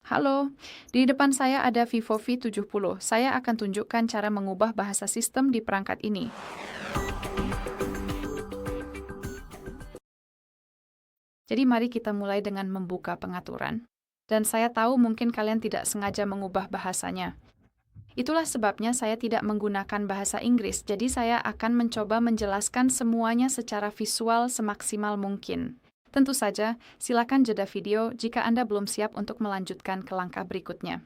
Halo, di depan saya ada Vivo V70. Saya akan tunjukkan cara mengubah bahasa sistem di perangkat ini. Jadi mari kita mulai dengan membuka pengaturan. Dan saya tahu mungkin kalian tidak sengaja mengubah bahasanya. Itulah sebabnya saya tidak menggunakan bahasa Inggris, jadi saya akan mencoba menjelaskan semuanya secara visual semaksimal mungkin. Tentu saja, silakan jeda video jika Anda belum siap untuk melanjutkan ke langkah berikutnya.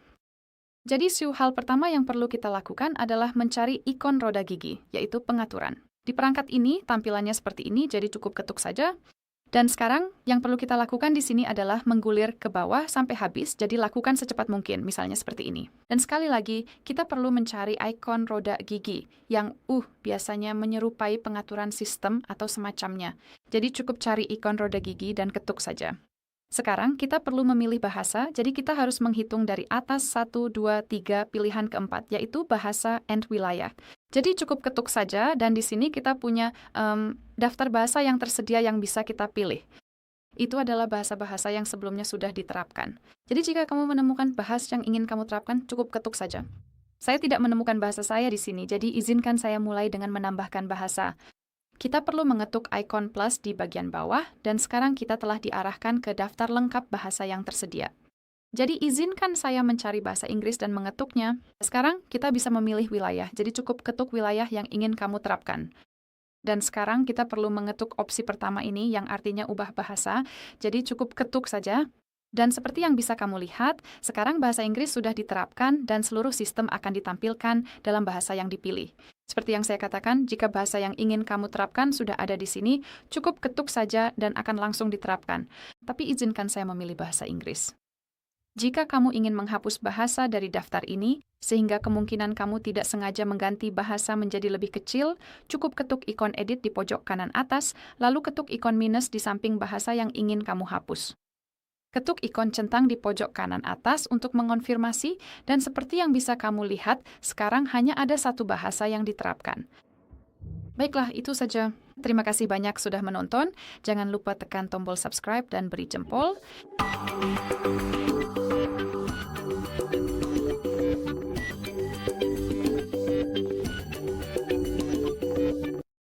Jadi, hal pertama yang perlu kita lakukan adalah mencari ikon roda gigi, yaitu pengaturan. Di perangkat ini, tampilannya seperti ini, jadi cukup ketuk saja. Dan sekarang, yang perlu kita lakukan di sini adalah menggulir ke bawah sampai habis, jadi lakukan secepat mungkin, misalnya seperti ini. Dan sekali lagi, kita perlu mencari ikon roda gigi, yang biasanya menyerupai pengaturan sistem atau semacamnya. Jadi cukup cari ikon roda gigi dan ketuk saja. Sekarang kita perlu memilih bahasa, jadi kita harus menghitung dari atas 1, 2, 3, pilihan keempat, yaitu bahasa and wilayah. Jadi cukup ketuk saja, dan di sini kita punya daftar bahasa yang tersedia yang bisa kita pilih. Itu adalah bahasa-bahasa yang sebelumnya sudah diterapkan. Jadi jika kamu menemukan bahasa yang ingin kamu terapkan, cukup ketuk saja. Saya tidak menemukan bahasa saya di sini, jadi izinkan saya mulai dengan menambahkan bahasa. Kita perlu mengetuk ikon plus di bagian bawah, dan sekarang kita telah diarahkan ke daftar lengkap bahasa yang tersedia. Jadi izinkan saya mencari bahasa Inggris dan mengetuknya. Sekarang kita bisa memilih wilayah, jadi cukup ketuk wilayah yang ingin kamu terapkan. Dan sekarang kita perlu mengetuk opsi pertama ini yang artinya ubah bahasa, jadi cukup ketuk saja. Dan seperti yang bisa kamu lihat, sekarang bahasa Inggris sudah diterapkan dan seluruh sistem akan ditampilkan dalam bahasa yang dipilih. Seperti yang saya katakan, jika bahasa yang ingin kamu terapkan sudah ada di sini, cukup ketuk saja dan akan langsung diterapkan. Tapi izinkan saya memilih bahasa Inggris. Jika kamu ingin menghapus bahasa dari daftar ini, sehingga kemungkinan kamu tidak sengaja mengganti bahasa menjadi lebih kecil, cukup ketuk ikon edit di pojok kanan atas, lalu ketuk ikon minus di samping bahasa yang ingin kamu hapus. Ketuk ikon centang di pojok kanan atas untuk mengonfirmasi, dan seperti yang bisa kamu lihat, sekarang hanya ada satu bahasa yang diterapkan. Baiklah, itu saja. Terima kasih banyak sudah menonton. Jangan lupa tekan tombol subscribe dan beri jempol.